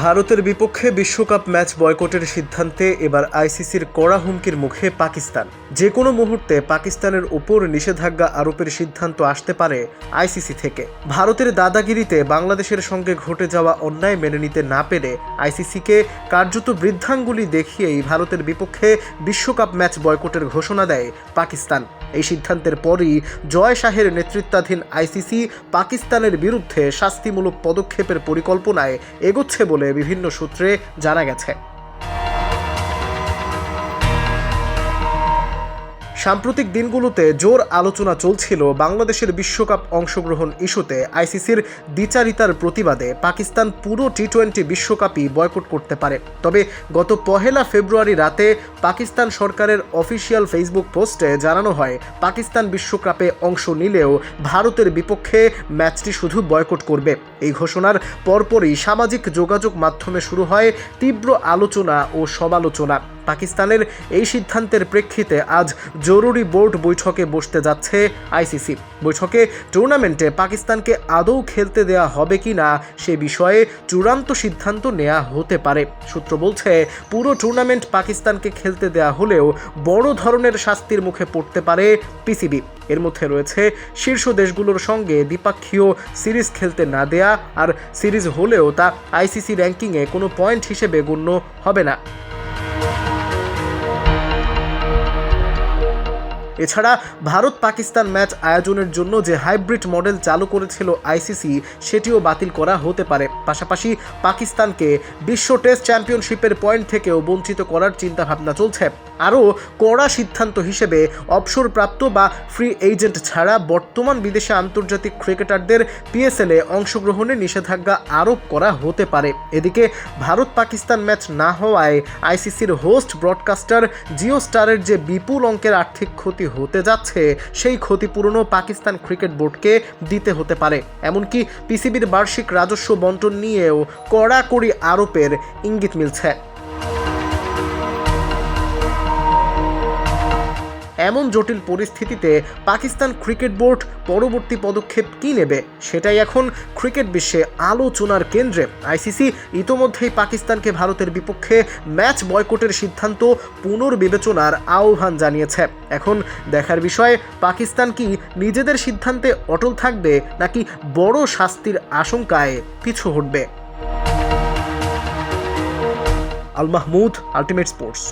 ভারতের বিপক্ষে বিশ্বকাপ ম্যাচ বয়কটের সিদ্ধান্তে এবার আইসিসির কড়া হুমকির মুখে পাকিস্তান। যে কোনো মুহূর্তে পাকিস্তানের উপর নিষেধাজ্ঞা আরোপের সিদ্ধান্ত আসতে পারে আইসিসি থেকে। ভারতের দাদাগিরিতে বাংলাদেশের সঙ্গে ঘটে যাওয়া অন্যায় মেনে নিতে না পেরে আইসিসিকে কার্যত বৃদ্ধাঙ্গুলি দেখিয়েই ভারতের বিপক্ষে বিশ্বকাপ ম্যাচ বয়কটের ঘোষণা দেয় পাকিস্তান। এই সিদ্ধান্তের পরই জয় শাহের নেতৃত্বাধীন আইসিসি পাকিস্তানের বিরুদ্ধে শাস্তিমূলক পদক্ষেপের পরিকল্পনায় এগোচ্ছে বলে বিভিন্ন সূত্রে জানা গেছে। সাম্প্রতিক দিনগুলোতে জোর আলোচনা চলছিল বাংলাদেশের বিশ্বকাপ অংশগ্রহণ ইস্যুতে আইসিসির দ্বিচারিতার প্রতিবাদে পাকিস্তান পুরো টি-20 বিশ্বকাপই বয়কট করতে পারে। তবে গত 1 ফেব্রুয়ারি রাতে পাকিস্তান সরকারের অফিসিয়াল ফেসবুক পোস্টে জানানো হয়, পাকিস্তান বিশ্বকাপে অংশ নিলেও ভারতের বিপক্ষে ম্যাচটি শুধু বয়কট করবে। এই ঘোষণার পরপরই সামাজিক যোগাযোগ মাধ্যমে শুরু হয় তীব্র আলোচনা ও সমালোচনা। পাকিস্তানের এই সিদ্ধান্তের প্রেক্ষিতে আজ জরুরি বোর্ড বৈঠকে বসতে যাচ্ছে আইসিসি। বৈঠকে টুর্নামেন্টে পাকিস্তানকে আদৌ খেলতে দেওয়া হবে কি না সে বিষয়ে চূড়ান্ত সিদ্ধান্ত নেওয়া হতে পারে। সূত্র বলছে, পুরো টুর্নামেন্ট পাকিস্তানকে খেলতে দেওয়া হলেও বড় ধরনের শাস্তির মুখে পড়তে পারে পিসিবি। এর মধ্যে রয়েছে শীর্ষ দেশগুলোর সঙ্গে দ্বিপাক্ষীয় সিরিজ খেলতে না দেয়া, আর সিরিজ হলেও তা আইসিসি র্যাঙ্কিংয়ে কোনো পয়েন্ট হিসেবে গণ্য হবে না। এছাড়া ভারত পাকিস্তান ম্যাচ আয়োজনের জন্য যে হাইব্রিড মডেল চালু করেছিল আইসিসি, সেটিও বাতিল করা হতে পারে। পাশাপাশি পাকিস্তানকে বিশ্ব টেস্ট চ্যাম্পিয়নশিপের পয়েন্ট থেকেও বঞ্চিত করার চিন্তাভাবনা চলছে। আরও কড়া সিদ্ধান্ত হিসেবে অবসরপ্রাপ্ত বা ফ্রি এজেন্ট ছাড়া বর্তমান বিদেশে আন্তর্জাতিক ক্রিকেটারদের পিএসএলে অংশগ্রহণে নিষেধাজ্ঞা আরোপ করা হতে পারে। এদিকে ভারত পাকিস্তান ম্যাচ না হওয়ায় আইসিসির হোস্ট ব্রডকাস্টার জিও স্টারের যে বিপুল অঙ্কের আর্থিক ক্ষতি হতে যাচ্ছে, সেই ক্ষতিপূরণও পাকিস্তান ক্রিকেট বোর্ডকে দিতে হতে পারে। এমনকি পিসিবির বার্ষিক রাজস্ব বন্টন নিয়েও কড়াকড়ি আরোপের ইঙ্গিত মিলছে। এমন জটিল পরিস্থিতিতে পাকিস্তান ক্রিকেট বোর্ড পরবর্তী পদক্ষেপ কী নেবে, সেটাই এখন ক্রিকেট বিশ্বে আলোচনার কেন্দ্রে। আইসিসি ইতোমধ্যেই পাকিস্তানকে ভারতের বিপক্ষে ম্যাচ বয়কটের সিদ্ধান্ত পুনর্বিবেচনার আহ্বান জানিয়েছে। এখন দেখার বিষয়, পাকিস্তান কি নিজেদের সিদ্ধান্তে অটল থাকবে নাকি বড় শাস্তির আশঙ্কায় পিছু হটবে। Al Mahmud, ultimate sports.